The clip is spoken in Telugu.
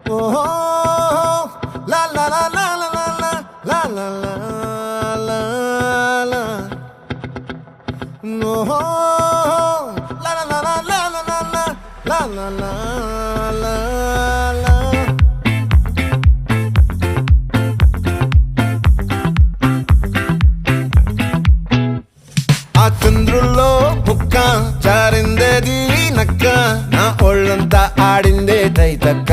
ఓహో లా లా లా లా లా లా లా లా లా లా ఓహో లా లా లా లా లా లా లా లా లా లా లా ఆ చంద్రుల్లో బుక్క జారిందేది నక్క నా ఒళ్ళంతా ఆడిందే తైతక్క